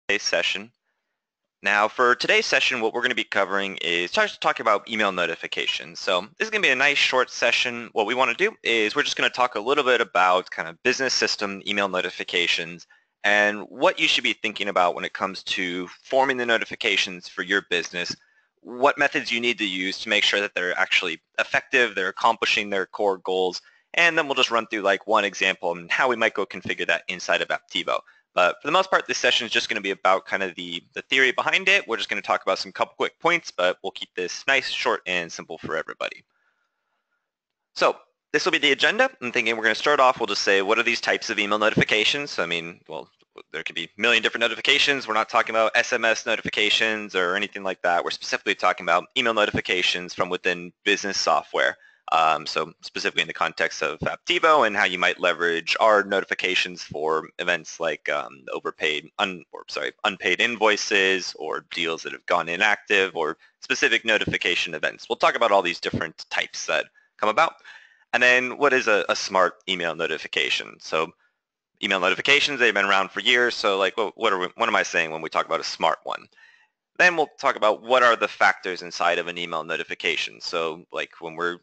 today's session. Now, for today's session, what we're going to be covering is talking about email notifications. So this is going to be a nice short session. What we want to do is we're just going to talk a little bit about kind of business system email notifications and what you should be thinking about when it comes to forming the notifications for your business, what methods you need to use to make sure that they're actually effective, they're accomplishing their core goals, and then we'll just run through like one example and how we might go configure that inside of Apptivo. But for the most part, this session is just going to be about kind of the theory behind it. We're just going to talk about some couple quick points, but we'll keep this nice, short, and simple for everybody. So this will be the agenda. I'm thinking we're going to start off, we'll just say, what are these types of email notifications? I mean, well, there could be a million different notifications. We're not talking about SMS notifications or anything like that. We're specifically talking about email notifications from within business software. So specifically in the context of Apptivo and how you might leverage our notifications for events like unpaid invoices or deals that have gone inactive or specific notification events. We'll talk about all these different types that come about. And then what is a smart email notification? So email notifications, they've been around for years. So like, what am I saying when we talk about a smart one? Then we'll talk about what are the factors inside of an email notification. So like when we're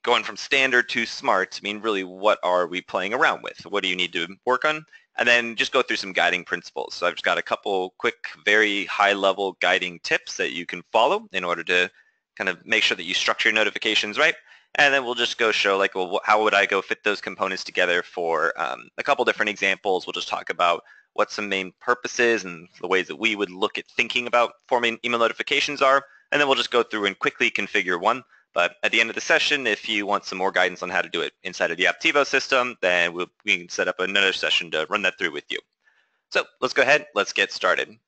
going from standard to smart, I mean, really, what are we playing around with? What do you need to work on? And then just go through some guiding principles. So I've just got a couple quick, very high-level guiding tips that you can follow in order to kind of make sure that you structure your notifications right. And then we'll just go show, like, well, how would I go fit those components together for a couple different examples. We'll just talk about what some main purposes and the ways that we would look at thinking about forming email notifications are. And then we'll just go through and quickly configure one. But at the end of the session, if you want some more guidance on how to do it inside of the Apptivo system, then we can set up another session to run that through with you. So let's go ahead, let's get started.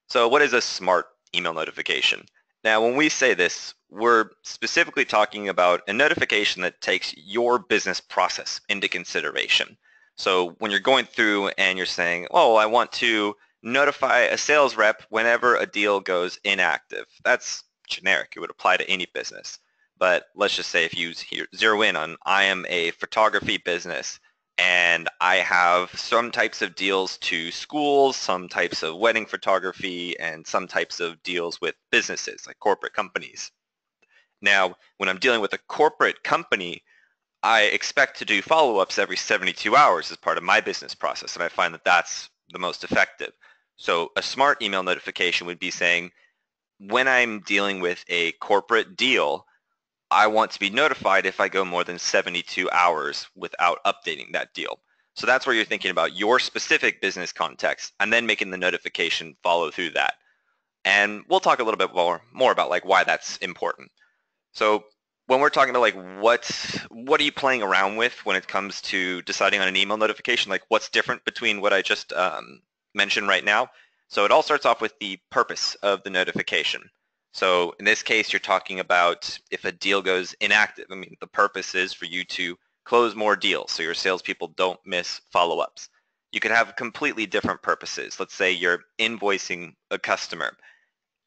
So what is a smart email notification? Now, when we say this, we're specifically talking about a notification that takes your business process into consideration. So when you're going through and you're saying, oh, I want to notify a sales rep whenever a deal goes inactive, that's generic. It would apply to any business. But let's just say if you zero in on, I am a photography business and I have some types of deals to schools, some types of wedding photography, and some types of deals with businesses like corporate companies. Now, when I'm dealing with a corporate company, I expect to do follow-ups every 72 hours as part of my business process, and I find that that's the most effective. So a smart email notification would be saying, when I'm dealing with a corporate deal, I want to be notified if I go more than 72 hours without updating that deal. So that's where you're thinking about your specific business context and then making the notification follow through that. And we'll talk a little bit more about like why that's important. So when we're talking about like what are you playing around with when it comes to deciding on an email notification, like what's different between what I just mentioned right now? So it all starts off with the purpose of the notification. So in this case, you're talking about if a deal goes inactive. I mean, the purpose is for you to close more deals so your salespeople don't miss follow-ups. You could have completely different purposes. Let's say you're invoicing a customer.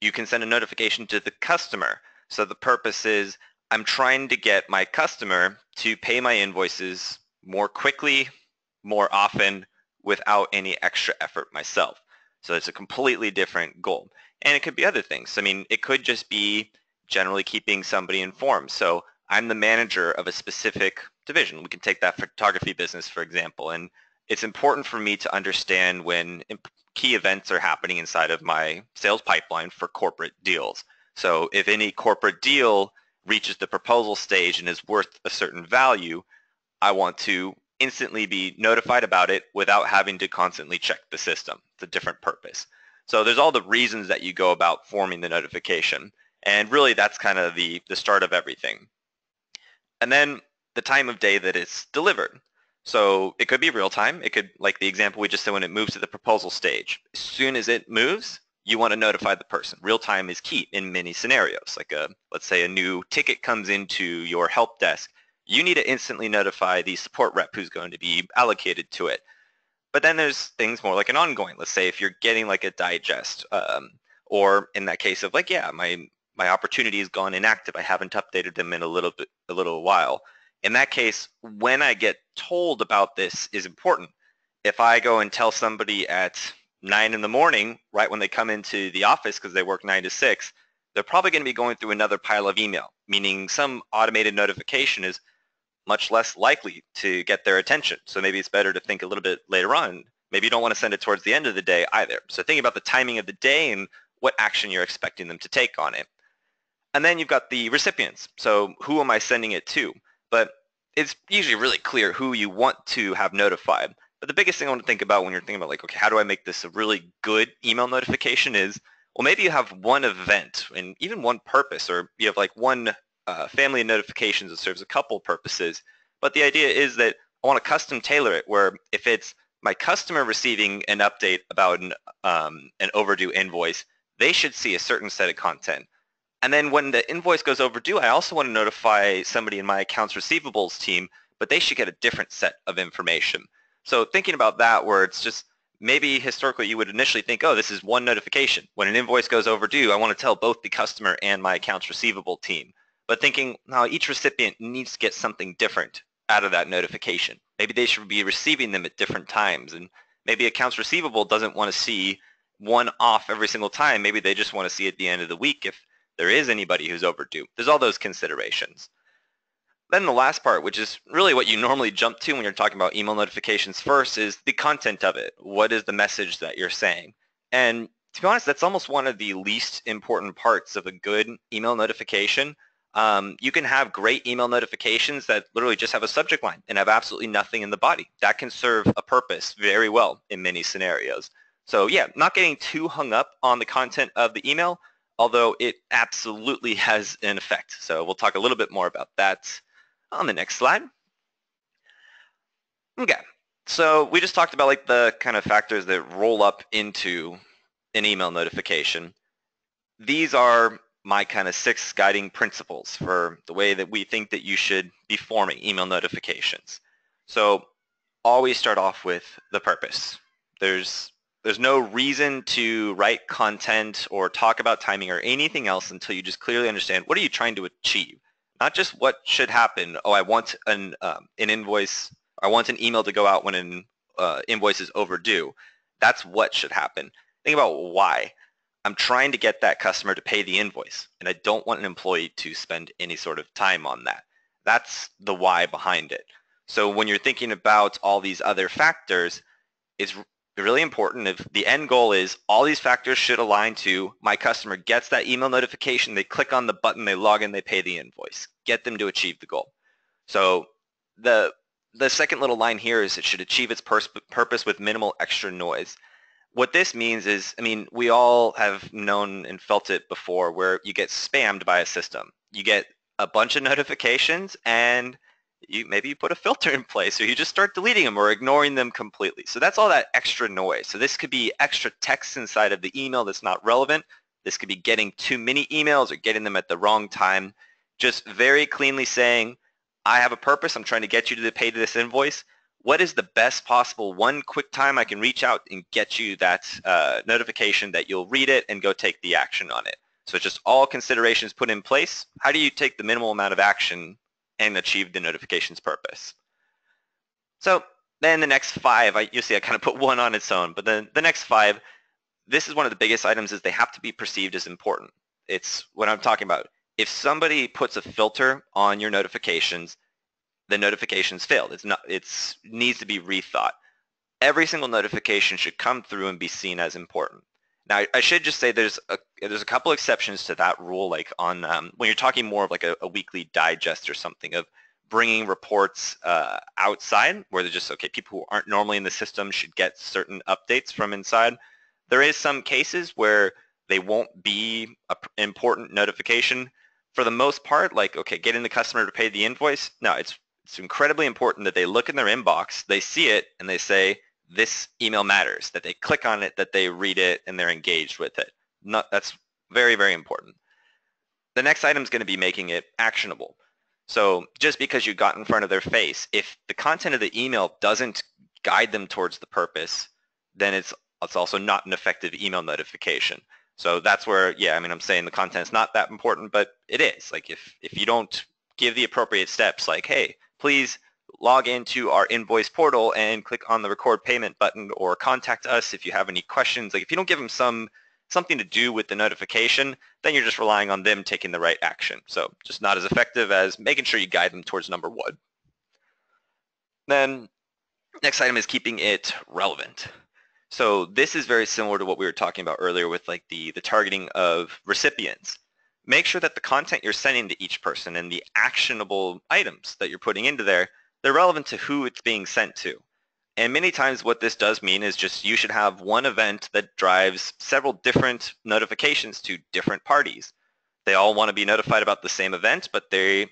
You can send a notification to the customer. So the purpose is I'm trying to get my customer to pay my invoices more quickly, more often, without any extra effort myself. So it's a completely different goal. And it could be other things. I mean, it could just be generally keeping somebody informed. So I'm the manager of a specific division. We can take that photography business, for example. And it's important for me to understand when key events are happening inside of my sales pipeline for corporate deals. So if any corporate deal reaches the proposal stage and is worth a certain value, I want to instantly be notified about it without having to constantly check the system. It's a different purpose. So there's all the reasons that you go about forming the notification. And really that's kind of the start of everything. And then the time of day that it's delivered. So it could be real time. It could, like the example we just said, when it moves to the proposal stage. As soon as it moves, you want to notify the person. Real time is key in many scenarios. Like let's say a new ticket comes into your help desk. You need to instantly notify the support rep who's going to be allocated to it. But then there's things more like an ongoing. Let's say if you're getting like a digest, or in that case of like, yeah, my opportunity has gone inactive. I haven't updated them in a little while. In that case, when I get told about this is important. If I go and tell somebody at 9 in the morning, right when they come into the office because they work 9 to 6, they're probably going to be going through another pile of email, meaning some automated notification is much less likely to get their attention. So maybe it's better to think a little bit later on. Maybe you don't want to send it towards the end of the day either. So think about the timing of the day and what action you're expecting them to take on it. And then you've got the recipients. So who am I sending it to? But it's usually really clear who you want to have notified. But the biggest thing I want to think about when you're thinking about like, okay, how do I make this a really good email notification is, well, maybe you have one event and even one purpose, or you have like one family of notifications that serves a couple purposes. But the idea is that I want to custom tailor it where if it's my customer receiving an update about an overdue invoice, they should see a certain set of content. And then when the invoice goes overdue, I also want to notify somebody in my accounts receivables team, but they should get a different set of information. So thinking about that where it's just maybe historically you would initially think, oh, this is one notification. When an invoice goes overdue, I want to tell both the customer and my accounts receivable team. But thinking, now each recipient needs to get something different out of that notification. Maybe they should be receiving them at different times. And maybe accounts receivable doesn't want to see one off every single time. Maybe they just want to see at the end of the week if there is anybody who's overdue. There's all those considerations. Then the last part, which is really what you normally jump to when you're talking about email notifications first, is the content of it. What is the message that you're saying? And to be honest, that's almost one of the least important parts of a good email notification. You can have great email notifications that literally just have a subject line and have absolutely nothing in the body. That can serve a purpose very well in many scenarios. So yeah, not getting too hung up on the content of the email, although it absolutely has an effect. So we'll talk a little bit more about that on the next slide. Okay, so we just talked about like the kind of factors that roll up into an email notification. These are my kind of 6 guiding principles for the way that we think that you should be forming email notifications. So always start off with the purpose. There's no reason to write content or talk about timing or anything else until you just clearly understand what are you trying to achieve. Not just what should happen. Oh, I want an invoice. I want an email to go out when an invoice is overdue. That's what should happen. Think about why. I'm trying to get that customer to pay the invoice, and I don't want an employee to spend any sort of time on that. That's the why behind it. So when you're thinking about all these other factors, it's really important if the end goal is all these factors should align to my customer gets that email notification, they click on the button, they log in, they pay the invoice. Get them to achieve the goal. So the second little line here is it should achieve its purpose with minimal extra noise. What this means is, I mean, we all have known and felt it before where you get spammed by a system. You get a bunch of notifications and maybe you put a filter in place or you just start deleting them or ignoring them completely. So that's all that extra noise. So this could be extra text inside of the email that's not relevant. This could be getting too many emails or getting them at the wrong time. Just very cleanly saying, I have a purpose. I'm trying to get you to pay this invoice. What is the best possible one quick time I can reach out and get you that notification that you'll read it and go take the action on it? So it's just all considerations put in place. How do you take the minimal amount of action and achieve the notification's purpose? So then the next 5, you'll see I kind of put one on its own, but then the next 5, this is one of the biggest items is they have to be perceived as important. It's what I'm talking about. If somebody puts a filter on your notifications, the notification's failed. It needs to be rethought. Every single notification should come through and be seen as important. Now, I should just say there's a couple exceptions to that rule, like on when you're talking more of like a weekly digest or something of bringing reports outside, where they're just, okay, people who aren't normally in the system should get certain updates from inside. There is some cases where they won't be an important notification. For the most part, like, okay, getting the customer to pay the invoice, no, it's incredibly important that they look in their inbox, they see it, and they say, this email matters, that they click on it, that they read it, and they're engaged with it. That's very, very important. The next item is going to be making it actionable. So just because you got in front of their face, if the content of the email doesn't guide them towards the purpose, then it's also not an effective email notification. So that's where, yeah, I mean, I'm saying the content's not that important, but it is. Like if you don't give the appropriate steps, like, hey, please log into our invoice portal and click on the record payment button, or contact us if you have any questions. Like if you don't give them something to do with the notification, then you're just relying on them taking the right action. So just not as effective as making sure you guide them towards number one. Then next item is keeping it relevant. So this is very similar to what we were talking about earlier with like the targeting of recipients. Make sure that the content you're sending to each person and the actionable items that you're putting into there, they're relevant to who it's being sent to. And many times what this does mean is just you should have one event that drives several different notifications to different parties. They all want to be notified about the same event, but they're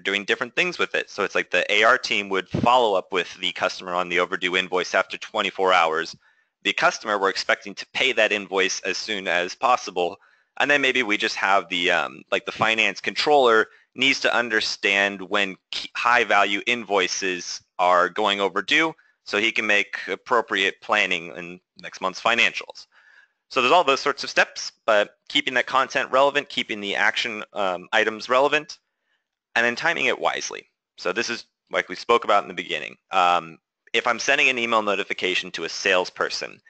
doing different things with it. So it's like the AR team would follow up with the customer on the overdue invoice after 24 hours. The customer, we're expecting to pay that invoice as soon as possible. And then maybe we just have the like the finance controller needs to understand when high value invoices are going overdue so he can make appropriate planning in next month's financials. So there's all those sorts of steps, but keeping that content relevant, keeping the action items relevant, and then timing it wisely. So this is like we spoke about in the beginning. If I'm sending an email notification to a salesperson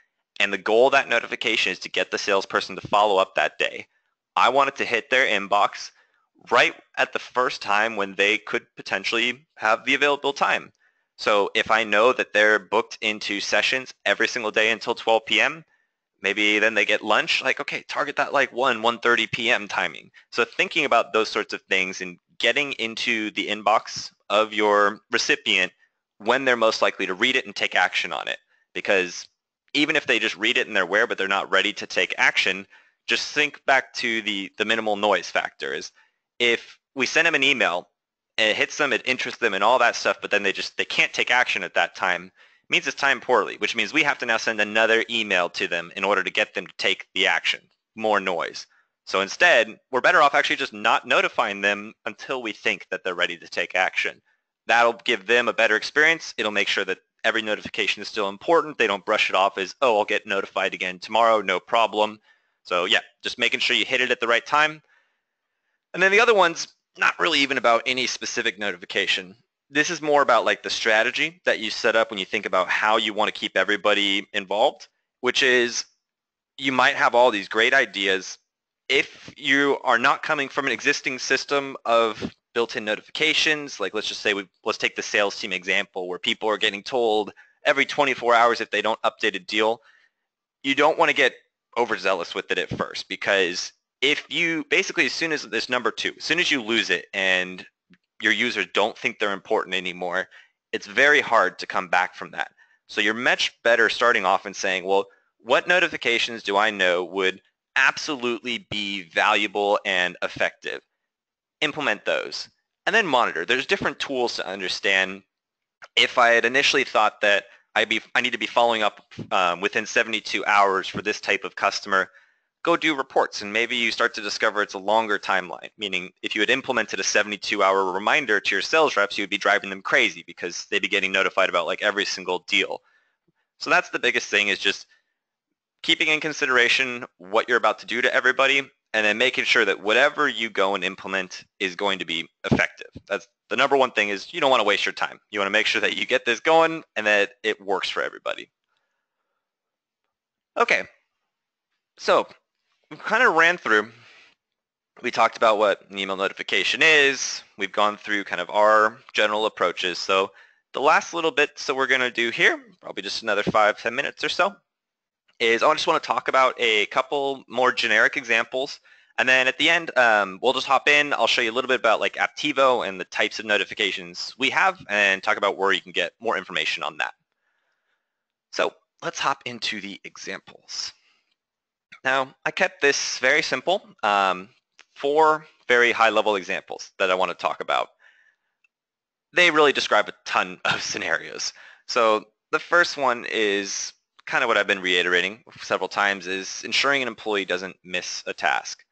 and the goal of that notification is to get the salesperson to follow up that day, I want it to hit their inbox right at the first time when they could potentially have the available time. So if I know that they're booked into sessions every single day until 12 p.m., maybe then they get lunch, like, okay, target that like 1:30 p.m. timing. So thinking about those sorts of things and getting into the inbox of your recipient when they're most likely to read it and take action on it. Because even if they just read it and they're aware but they're not ready to take action, just think back to the minimal noise factor. Is if we send them an email and it hits them, it interests them and all that stuff, but then they can't take action at that time, it means it's timed poorly, which means we have to now send another email to them in order to get them to take the action. More noise. So instead, we're better off actually just not notifying them until we think that they're ready to take action. That'll give them a better experience. It'll make sure that every notification is still important. They don't brush it off as, oh, I'll get notified again tomorrow, no problem. So yeah, just making sure you hit it at the right time. And then the other one's not really even about any specific notification. This is more about like the strategy that you set up when you think about how you want to keep everybody involved, which is you might have all these great ideas. If you are not coming from an existing system of built-in notifications, like let's just say let's take the sales team example where people are getting told every 24 hours if they don't update a deal, you don't want to get overzealous with it at first, because if you basically, as soon as this number two, as soon as you lose it and your users don't think they're important anymore, it's very hard to come back from that. So you're much better starting off and saying, well, what notifications do I know would absolutely be valuable and effective? Implement those and then monitor. There's different tools to understand. If I had initially thought that I need to be following up within 72 hours for this type of customer, go do reports, and maybe you start to discover it's a longer timeline, meaning if you had implemented a 72-hour reminder to your sales reps, you would be driving them crazy because they'd be getting notified about like every single deal. So that's the biggest thing, is just keeping in consideration what you're about to do to everybody, and then making sure that whatever you go and implement is going to be effective. That's the number one thing, is you don't want to waste your time. You want to make sure that you get this going and that it works for everybody. Okay, so we kind of ran through, we talked about what an email notification is. We've gone through kind of our general approaches. So the last little bit that we're going to do here, probably just another 5-10 minutes or so, is I just want to talk about a couple more generic examples. And then at the end, we'll just hop in. I'll show you a little bit about like Apptivo and the types of notifications we have, and talk about where you can get more information on that. So let's hop into the examples. Now, I kept this very simple. 4 very high-level examples that I want to talk about. They really describe a ton of scenarios. So the first one is kind of what I've been reiterating several times, is ensuring an employee doesn't miss a task.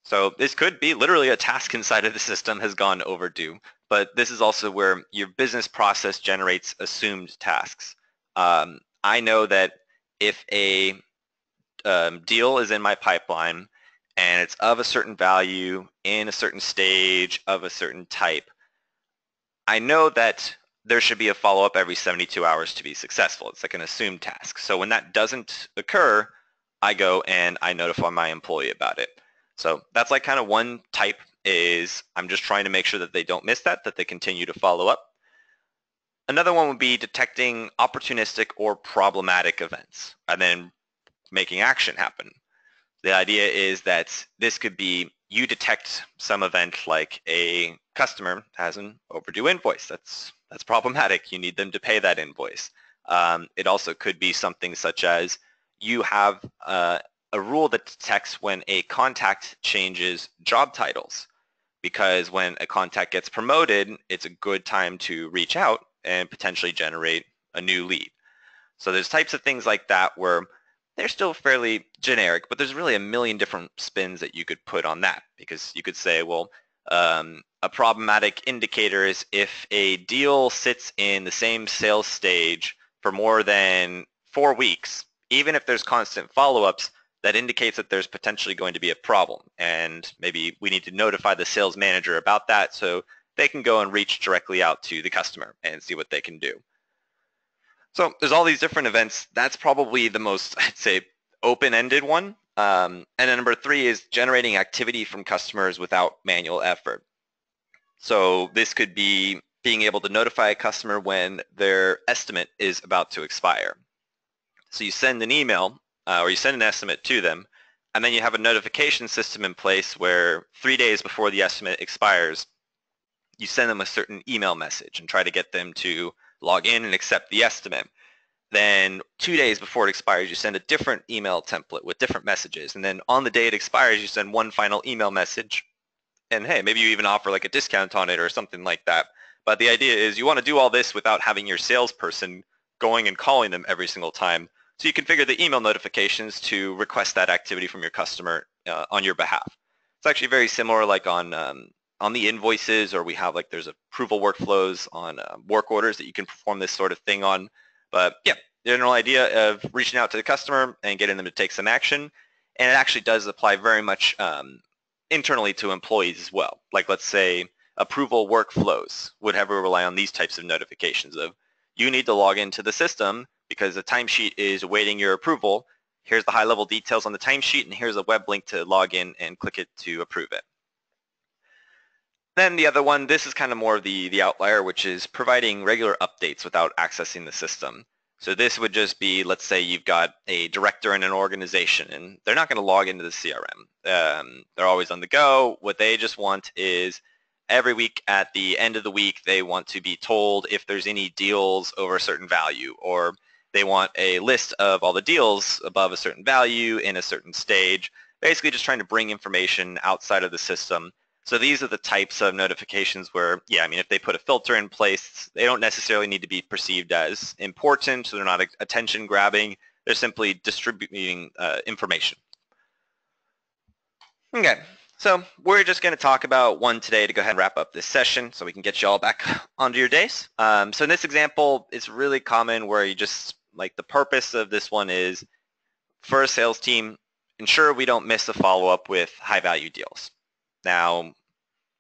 So this could be literally a task inside of the system has gone overdue, but this is also where your business process generates assumed tasks. I know that if a deal is in my pipeline and it's of a certain value in a certain stage of a certain type, I know that there should be a follow-up every 72 hours to be successful. It's like an assumed task. So when that doesn't occur, I go and I notify my employee about it. So that's like kind of one type is I'm just trying to make sure that they don't miss that they continue to follow up. Another one would be detecting opportunistic or problematic events and then making action happen. The idea is that this could be you detect some event like a customer has an overdue invoice. That's problematic. You need them to pay that invoice. It also could be something such as you have a rule that detects when a contact changes job titles, because when a contact gets promoted, it's a good time to reach out and potentially generate a new lead. So there's types of things like that where they're still fairly generic, but there's really a million different spins that you could put on that, because you could say, well, a problematic indicator is if a deal sits in the same sales stage for more than 4 weeks, even if there's constant follow-ups, that indicates that there's potentially going to be a problem. And maybe we need to notify the sales manager about that so they can go and reach directly out to the customer and see what they can do. So there's all these different events. That's probably the most, I'd say, open-ended one. And then number 3 is generating activity from customers without manual effort. So this could be being able to notify a customer when their estimate is about to expire. So you send an email or you send an estimate to them, and then you have a notification system in place where 3 days before the estimate expires, you send them a certain email message and try to get them to log in and accept the estimate. Then 2 days before it expires, you send a different email template with different messages. And then on the day it expires, you send one final email message. And hey, maybe you even offer like a discount on it or something like that. But the idea is you want to do all this without having your salesperson going and calling them every single time. So you configure the email notifications to request that activity from your customer on your behalf. It's actually very similar like on the invoices, or we have like there's approval workflows on work orders that you can perform this sort of thing on. But yeah, the general idea of reaching out to the customer and getting them to take some action. And it actually does apply very much internally to employees as well. Like let's say approval workflows would heavily rely on these types of notifications of you need to log into the system because the timesheet is awaiting your approval. Here's the high-level details on the timesheet, and here's a web link to log in and click it to approve it. Then the other one, this is kind of more of the outlier, which is providing regular updates without accessing the system. So this would just be, let's say you've got a director in an organization and they're not going to log into the CRM. They're always on the go. What they just want is every week at the end of the week, they want to be told if there's any deals over a certain value, or they want a list of all the deals above a certain value in a certain stage, basically just trying to bring information outside of the system. So these are the types of notifications where, yeah, I mean, if they put a filter in place, they don't necessarily need to be perceived as important, so they're not attention grabbing, they're simply distributing information. Okay, so we're just going to talk about one today to go ahead and wrap up this session so we can get you all back onto your days. So in this example, it's really common where you just, like the purpose of this one is for a sales team, ensure we don't miss a follow-up with high-value deals. Now,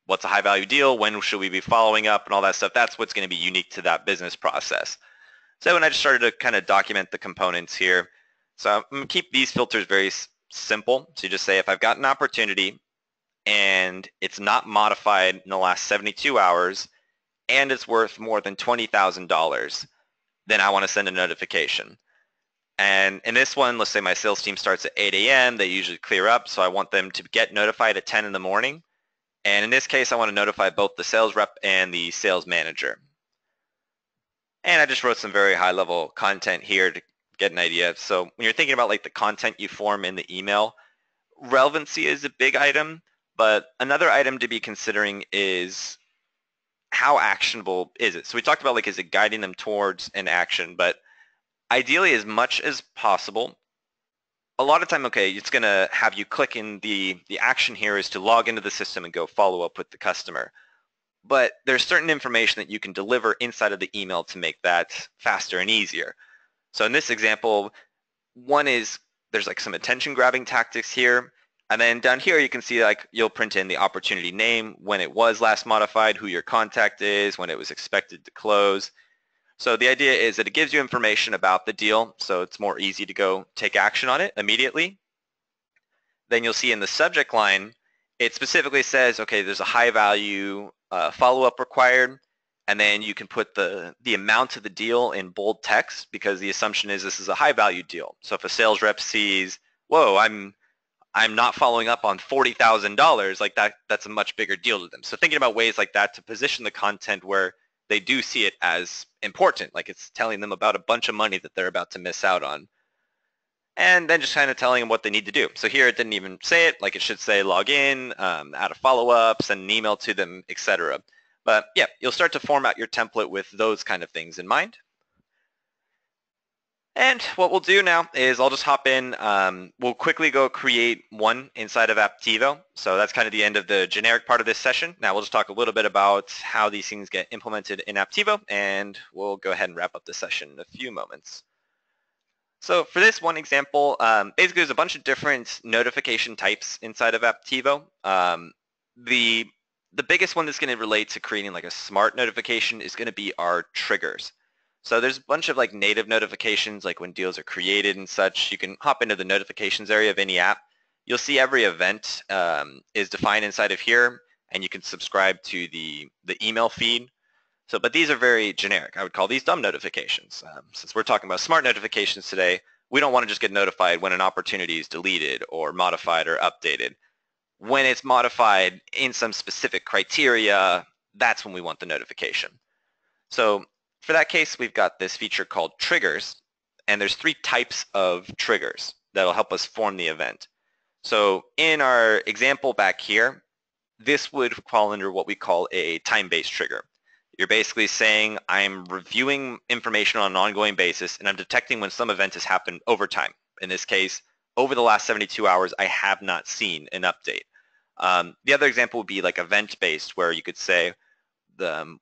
what's a high-value deal? When should we be following up and all that stuff? That's what's going to be unique to that business process. So when I just started to kind of document the components here, so I'm going to keep these filters very simple. So you just say if I've got an opportunity and it's not modified in the last 72 hours and it's worth more than $20,000, then I want to send a notification. And in this one, let's say my sales team starts at 8 a.m. They usually clear up, so I want them to get notified at 10 in the morning. And in this case, I want to notify both the sales rep and the sales manager. And I just wrote some very high-level content here to get an idea. So when you're thinking about like the content you form in the email, relevancy is a big item, but another item to be considering is how actionable is it? So we talked about like, is it guiding them towards an action, but ideally as much as possible. A lot of time, okay, it's going to have you click in the action here is to log into the system and go follow up with the customer. But there's certain information that you can deliver inside of the email to make that faster and easier. So in this example, one is there's like some attention grabbing tactics here. And then down here you can see like you'll print in the opportunity name, when it was last modified, who your contact is, when it was expected to close. So the idea is that it gives you information about the deal, so it's more easy to go take action on it immediately. Then you'll see in the subject line, it specifically says, okay, there's a high value follow-up required, and then you can put the amount of the deal in bold text because the assumption is this is a high value deal. So if a sales rep sees, whoa, I'm not following up on $40,000, like that's a much bigger deal to them. So thinking about ways like that to position the content where they do see it as important, like it's telling them about a bunch of money that they're about to miss out on. And then just kind of telling them what they need to do. So here it didn't even say it, like it should say log in, add a follow-up, send an email to them, etc. But yeah, you'll start to format your template with those kind of things in mind. And what we'll do now is I'll just hop in. We'll quickly go create one inside of Apptivo. So that's kind of the end of the generic part of this session. Now we'll just talk a little bit about how these things get implemented in Apptivo, and we'll go ahead and wrap up the session in a few moments. So for this one example, basically there's a bunch of different notification types inside of Apptivo. The biggest one that's going to relate to creating like a smart notification is going to be our triggers. So there's a bunch of like native notifications, like when deals are created and such. You can hop into the notifications area of any app. You'll see every event is defined inside of here, and you can subscribe to the email feed. So, but these are very generic. I would call these dumb notifications. Since we're talking about smart notifications today, we don't want to just get notified when an opportunity is deleted or modified or updated. When it's modified in some specific criteria, that's when we want the notification. So for that case, we've got this feature called triggers, and there's 3 types of triggers that'll help us form the event. So in our example back here, this would fall under what we call a time-based trigger. You're basically saying I'm reviewing information on an ongoing basis, and I'm detecting when some event has happened over time. In this case, over the last 72 hours, I have not seen an update. The other example would be like event-based, where you could say,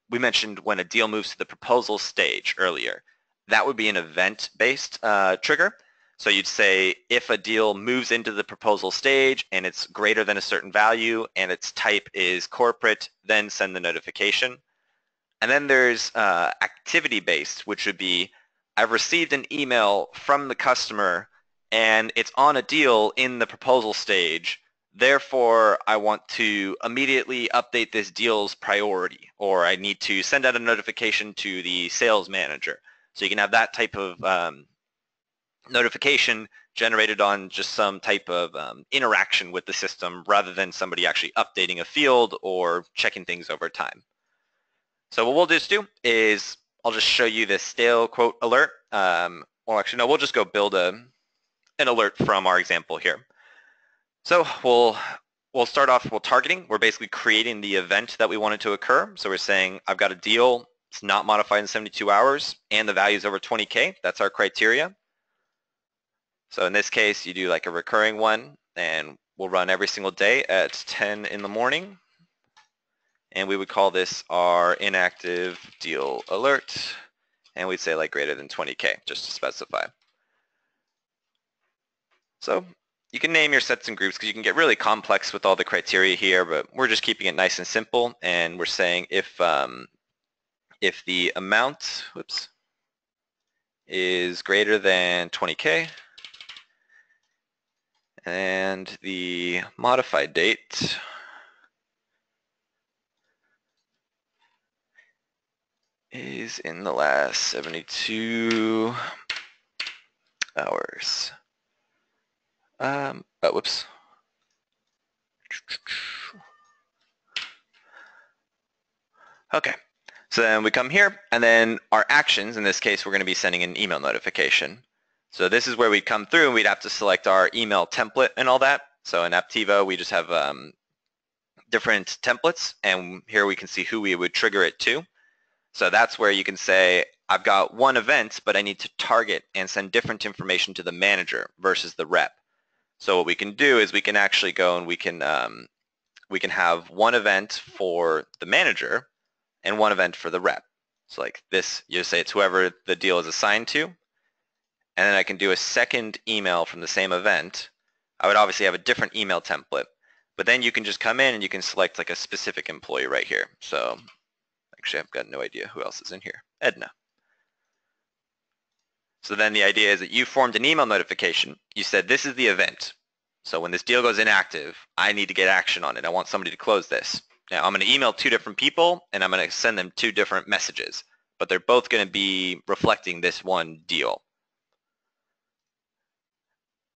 we mentioned when a deal moves to the proposal stage earlier. That would be an event-based trigger. So you'd say if a deal moves into the proposal stage and it's greater than a certain value and its type is corporate, then send the notification. And then there's activity-based, which would be I've received an email from the customer and it's on a deal in the proposal stage. Therefore, I want to immediately update this deal's priority, or I need to send out a notification to the sales manager. So you can have that type of notification generated on just some type of interaction with the system rather than somebody actually updating a field or checking things over time. So what we'll just do is I'll just show you this stale quote alert. Or actually, no, we'll just go build an alert from our example here. So we'll start off with targeting. We're basically creating the event that we wanted to occur. So we're saying I've got a deal, it's not modified in 72 hours, and the value is over 20K. That's our criteria. So in this case, you do like a recurring one, and we'll run every single day at 10 in the morning. And we would call this our inactive deal alert. And we'd say like greater than 20K, just to specify. So you can name your sets and groups because you can get really complex with all the criteria here, but we're just keeping it nice and simple. And we're saying if the amount, is greater than 20K, and the modified date is in the last 72 hours. Okay, so then we come here, and then our actions, in this case, we're going to be sending an email notification. So this is where we'd come through, and we'd have to select our email template and all that. So in Apptivo, we just have different templates, and here we can see who we would trigger it to. So that's where you can say, I've got one event, but I need to target and send different information to the manager versus the rep. So what we can do is we can actually go and we can have one event for the manager and one event for the rep. So like this, you say it's whoever the deal is assigned to, and then I can do a second email from the same event I would obviously have a different email template. But then you can just come in and you can select like a specific employee right here. So actually, I've got no idea who else is in here. Edna. So then the idea is that you formed an email notification. You said, this is the event. So when this deal goes inactive, I need to get action on it. I want somebody to close this. Now I'm going to email 2 different people and I'm going to send them 2 different messages, but they're both going to be reflecting this one deal.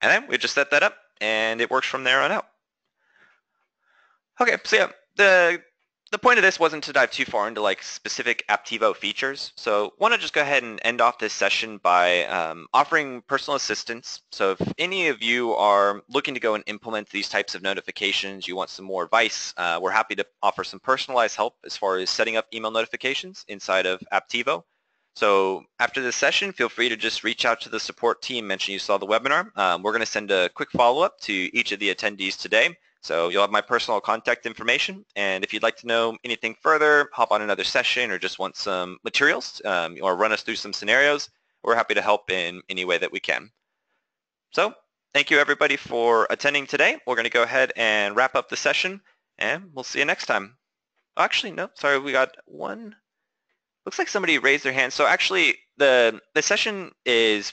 And then we just set that up and it works from there on out. Okay, so yeah, the point of this wasn't to dive too far into like specific Apptivo features. So want to just go ahead and end off this session by offering personal assistance. So if any of you are looking to go and implement these types of notifications, you want some more advice, we're happy to offer some personalized help as far as setting up email notifications inside of Apptivo. So after this session, feel free to just reach out to the support team, mention you saw the webinar. We're going to send a quick follow-up to each of the attendees today. So you'll have my personal contact information, and if you'd like to know anything further, hop on another session or just want some materials or run us through some scenarios, we're happy to help in any way that we can. So thank you everybody for attending today. We're going to go ahead and wrap up the session, and we'll see you next time. Actually, no, sorry, we got one. Looks like somebody raised their hand. So actually, the session is